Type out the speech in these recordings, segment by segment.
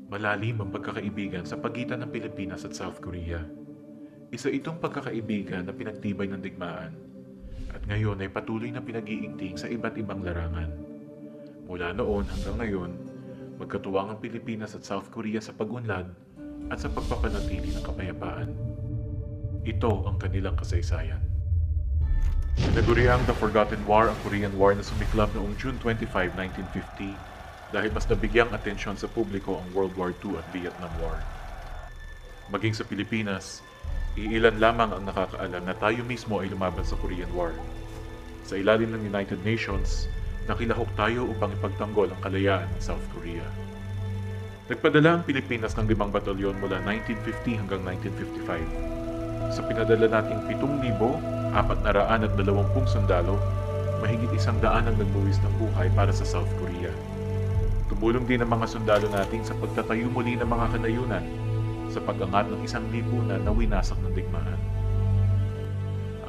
Malalim ang pagkakaibigan sa pagitan ng Pilipinas at South Korea. Isa itong pagkakaibigan na pinagtibay ng digmaan at ngayon ay patuloy na pinag-iigting sa iba't ibang larangan. Mula noon hanggang ngayon, magkatuwang ang Pilipinas at South Korea sa pag-unlad at sa pagpapanatili ng kapayapaan. Ito ang kanilang kasaysayan. Tinaguriang The Forgotten War ang Korean War na sumiklab noong June 25, 1950 dahil mas nabigyang atensyon sa publiko ang World War II at Vietnam War. Maging sa Pilipinas, iilan lamang ang nakakaalam na tayo mismo ay lumaban sa Korean War. Sa ilalim ng United Nations, nakilahok tayo upang ipagtanggol ang kalayaan ng South Korea. Nagpadala ang Pilipinas ng 5 batalyon mula 1950 hanggang 1955. Sa pinadala nating 7,420 sundalo, mahigit 100 ang nagbuwis ng buhay para sa South Korea. Tumulong din ang mga sundalo natin sa pagtatayo muli ng mga kanayunan sa pag-angat ng isang lipunan na winasak ng digmaan.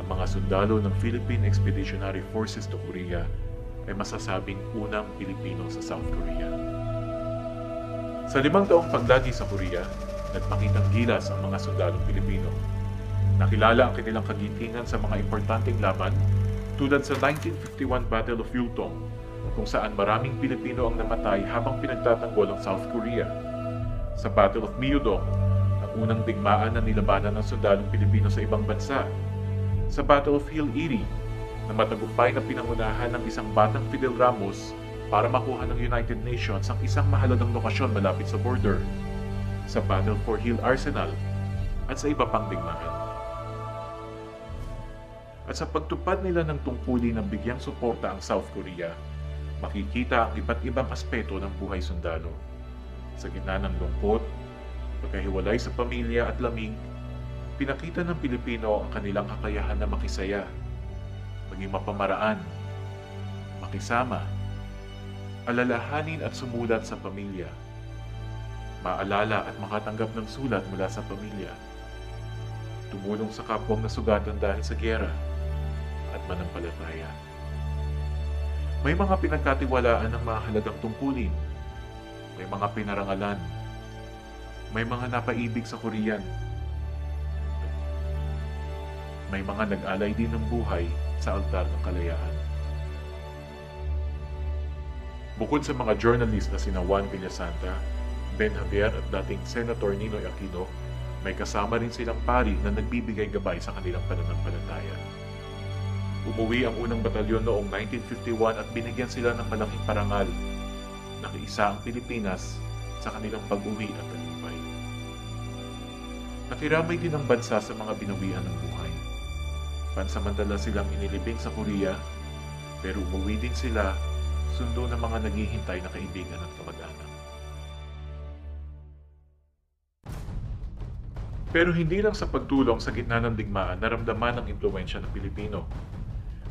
Ang mga sundalo ng Philippine Expeditionary Forces to Korea ay masasabing unang Pilipino sa South Korea. Sa 5 taong paglagi sa Korea, nagpakitang gilas ang mga sundalong Pilipino. Nakilala ang kanilang kagitingan sa mga importanteng laban tulad sa 1951 Battle of Yultong, kung saan maraming Pilipino ang namatay habang pinagtatanggol ang South Korea. Sa Battle of Myeodong, ang unang digmaan na nilabanan ng sundalong Pilipino sa ibang bansa. Sa Battle of Hill Erie, na matagumpay na pinangunahan ng isang batang Fidel Ramos para makuha ng United Nations ang isang mahalagang lokasyon malapit sa border. Sa Battle for Hill Arsenal, at sa iba pang digmaan. At sa pagtupad nila ng tungkulin ng bigyang suporta ang South Korea, makikita ang iba't ibang aspeto ng buhay sundalo. Sa gitna ng lungkot, pagkahiwalay sa pamilya at lamig, pinakita ng Pilipino ang kanilang kakayahan na makisaya, maging mapamaraan, makisama, alalahanin at sumulat sa pamilya, maalala at makatanggap ng sulat mula sa pamilya, tumulong sa kapwang nasugatan dahil sa gyera, at manampalataya. May mga pinagkatiwalaan ng mahalagang tungkulin, may mga pinarangalan, may mga napaibig sa Korean, may mga nag-alay din ng buhay sa altar ng kalayaan. Bukod sa mga journalist na sina Juan Villasanta, Ben Javier at dating Senator Ninoy Aquino, may kasama rin silang pari na nagbibigay gabay sa kanilang pananampalataya. Umuwi ang unang batalyon noong 1951 at binigyan sila ng malaking parangal. Nakiisa ang Pilipinas sa kanilang pag-uwi at tagumpay. Nakiramay din ang bansa sa mga binawian ng buhay. Pansamantala silang inilibing sa Korea, pero umuwi din sila sundo ng mga naghihintay na kaibigan at kamag-anak. Pero hindi lang sa pagtulong sa gitna ng digmaan naramdaman ang impluwensya ng Pilipino.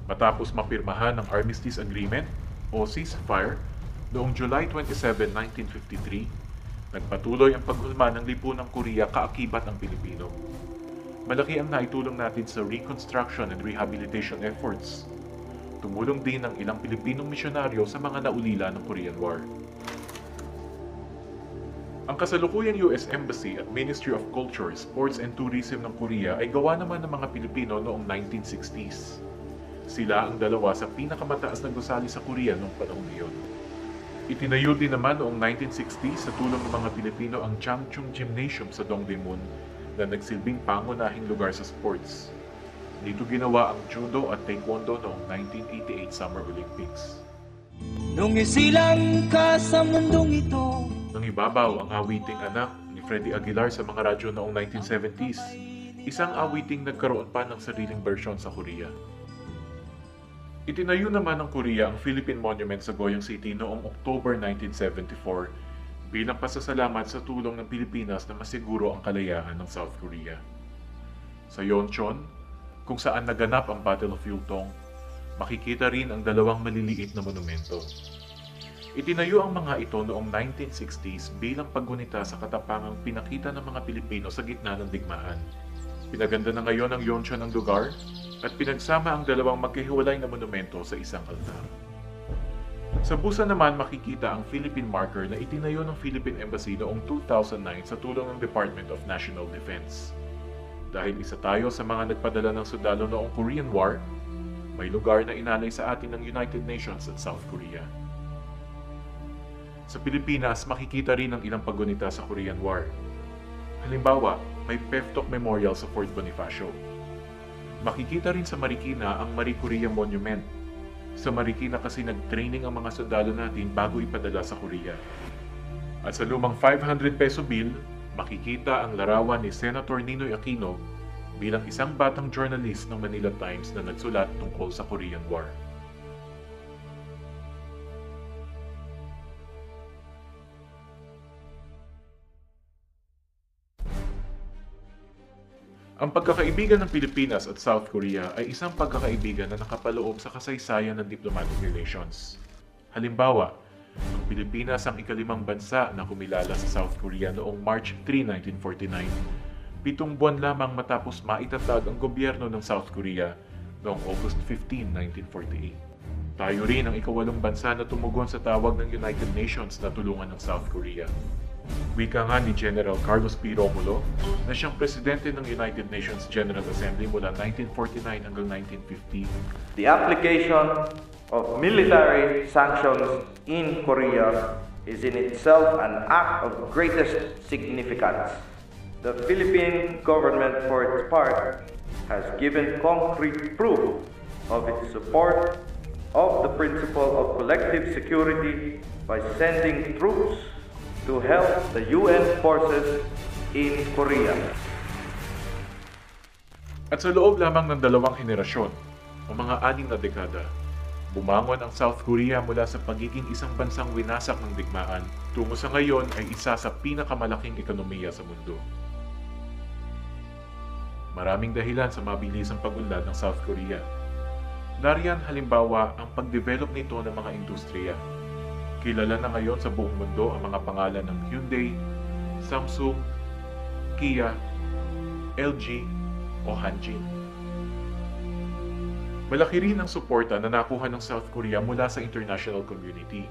Matapos mapirmahan ang Armistice Agreement o ceasefire noong July 27, 1953, nagpatuloy ang paghulma ng lipunang Korea kaakibat ang Pilipino. Malaki ang naitulong natin sa reconstruction and rehabilitation efforts. Tumulong din ang ilang Pilipinong misyonaryo sa mga naulila ng Korean War. Ang kasalukuyang US Embassy at Ministry of Culture, Sports and Tourism ng Korea ay gawa naman ng mga Pilipino noong 1960s. Sila ang dalawa sa pinakamataas na gusali sa Korea noong panahon iyon. Itinayo din naman noong 1960s sa tulong ng mga Pilipino ang Changchung Gymnasium sa Dongdaemun na nagsilbing pangunahing lugar sa sports. Dito ginawa ang judo at taekwondo noong 1988 Summer Olympics. Nung isilang ka sa mundong ito, Nang ibabaw ang awiting Anak ni Freddie Aguilar sa mga radyo noong 1970s, isang awiting nagkaroon pa ng sariling bersyon sa Korea. Itinayo naman ng Korea ang Philippine Monument sa Goyong City noong October 1974 bilang pasasalamat sa tulong ng Pilipinas na masiguro ang kalayaan ng South Korea. Sa Yeoncheon, kung saan naganap ang Battle of Yultong, makikita rin ang dalawang maliliit na monumento. Itinayo ang mga ito noong 1960s bilang paggunita sa katapangang pinakita ng mga Pilipino sa gitna ng digmaan. Pinaganda na ngayon ng Yeoncheon ang lugar at pinagsama ang dalawang magkahiwalay na monumento sa isang altar. Sa Busan naman makikita ang Philippine marker na itinayo ng Philippine Embassy noong 2009 sa tulong ng Department of National Defense. Dahil isa tayo sa mga nagpadala ng sundalo noong Korean War, may lugar na inalay sa atin ng United Nations at South Korea. Sa Pilipinas, makikita rin ang ilang paggunita sa Korean War. Halimbawa, may Peftok Memorial sa Fort Bonifacio. Makikita rin sa Marikina ang Marie Korea Monument. Sa Marikina kasi nag-training ang mga sundalo natin bago ipadala sa Korea. At sa lumang 500 peso bill, makikita ang larawan ni Senator Ninoy Aquino bilang isang batang journalist ng Manila Times na nagsulat tungkol sa Korean War. Ang pagkakaibigan ng Pilipinas at South Korea ay isang pagkakaibigan na nakapaloob sa kasaysayan ng diplomatic relations. Halimbawa, ang Pilipinas ang ikalimang bansa na kumilala sa South Korea noong March 3, 1949, 7 buwan lamang matapos maitatag ang gobyerno ng South Korea noong August 15, 1948. Tayo rin ang ikawalong bansa na tumugon sa tawag ng United Nations na tulungan ng South Korea. Wika nga ni General Carlos P. Romulo na siyang presidente ng United Nations General Assembly mula 1949 hanggang 1950. The application of military sanctions in Korea is in itself an act of greatest significance. The Philippine government, for its part, has given concrete proof of its support of the principle of collective security by sending troops to help the UN forces in Korea. At sa loob lamang ng 2 henerasyon, o mga 6 na dekada, bumangon ang South Korea mula sa pagiging isang bansang winasak ng digmaan tungo sa ngayon ay isa sa pinakamalaking ekonomiya sa mundo. Maraming dahilan sa mabilisang pag-unlad ng South Korea. Nariyan halimbawa ang pag-develop nito ng mga industriya. Kilala na ngayon sa buong mundo ang mga pangalan ng Hyundai, Samsung, Kia, LG o Hanjin. Malaki rin ang suporta na nakuha ng South Korea mula sa international community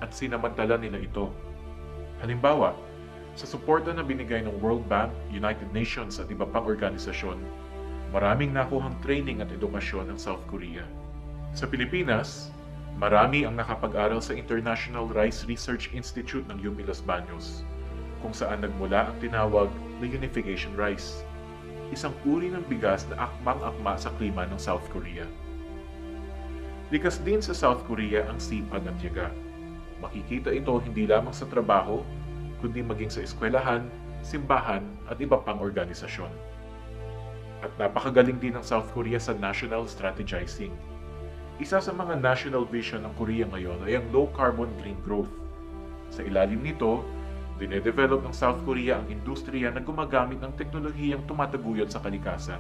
at sinamantala nila ito. Halimbawa, sa suporta na binigay ng World Bank, United Nations at iba pang organisasyon, maraming nakuhang training at edukasyon ng South Korea. Sa Pilipinas, marami ang nakapag-aral sa International Rice Research Institute ng UP Los Baños, kung saan nagmula ang tinawag na unification rice, isang uri ng bigas na akmang-akma sa klima ng South Korea. Likas din sa South Korea ang sipag at tiyaga. Makikita ito hindi lamang sa trabaho, kundi maging sa eskwelahan, simbahan at iba pang organisasyon. At napakagaling din ng South Korea sa national strategizing. Isa sa mga national vision ng Korea ngayon ay ang low-carbon green growth. Sa ilalim nito, dinedevelop ng South Korea ang industriya na gumagamit ng teknolohiyang tumataguyod sa kalikasan.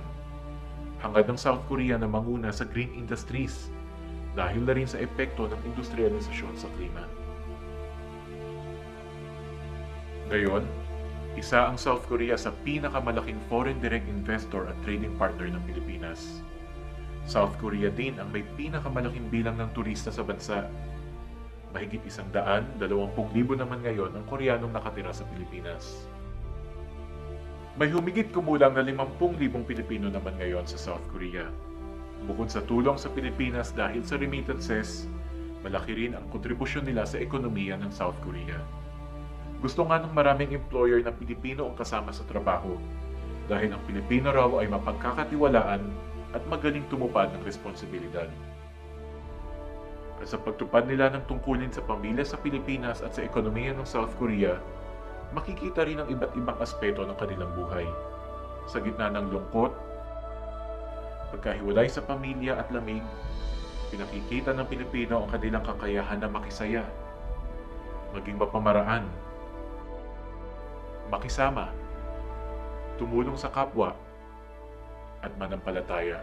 Hangad ng South Korea na manguna sa green industries dahil na rin sa epekto ng industrialisasyon sa klima. Ngayon, isa ang South Korea sa pinakamalaking foreign direct investor at trading partner ng Pilipinas. South Korea din ang may pinakamalaking bilang ng turista sa bansa. Mahigit 120,000 naman ngayon ang Koreanong nakatira sa Pilipinas. May humigit kumulang na 50,000 Pilipino naman ngayon sa South Korea. Bukod sa tulong sa Pilipinas dahil sa remittances, malaki rin ang kontribusyon nila sa ekonomiya ng South Korea. Gusto nga ng maraming employer na Pilipino ang kasama sa trabaho dahil ang Pilipino raw ay mapagkakatiwalaan at magaling tumupad ng responsibilidad. At sa pagtupad nila ng tungkulin sa pamilya sa Pilipinas at sa ekonomiya ng South Korea, makikita rin ang iba't ibang aspeto ng kanilang buhay. Sa gitna ng lungkot, pagkahiwalay sa pamilya at lamig, pinakikita ng Pilipino ang kanilang kakayahan na makisaya, maging mapamaraan, makisama, tumulong sa kapwa, at manampalataya.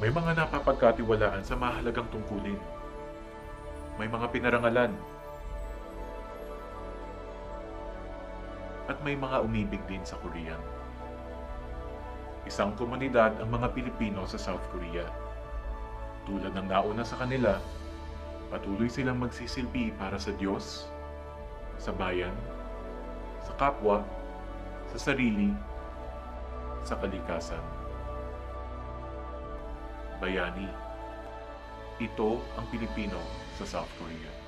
May mga napapagkatiwalaan sa mahalagang tungkulin. May mga pinarangalan. At may mga umibig din sa Korean. Isang komunidad ang mga Pilipino sa South Korea. Tulad ng nauna sa kanila, Patuloy silang magsisilbi para sa Diyos, sa bayan, sa kapwa, sa sarili, sa kalikasan. Bayani, ito ang Pilipino sa South Korea.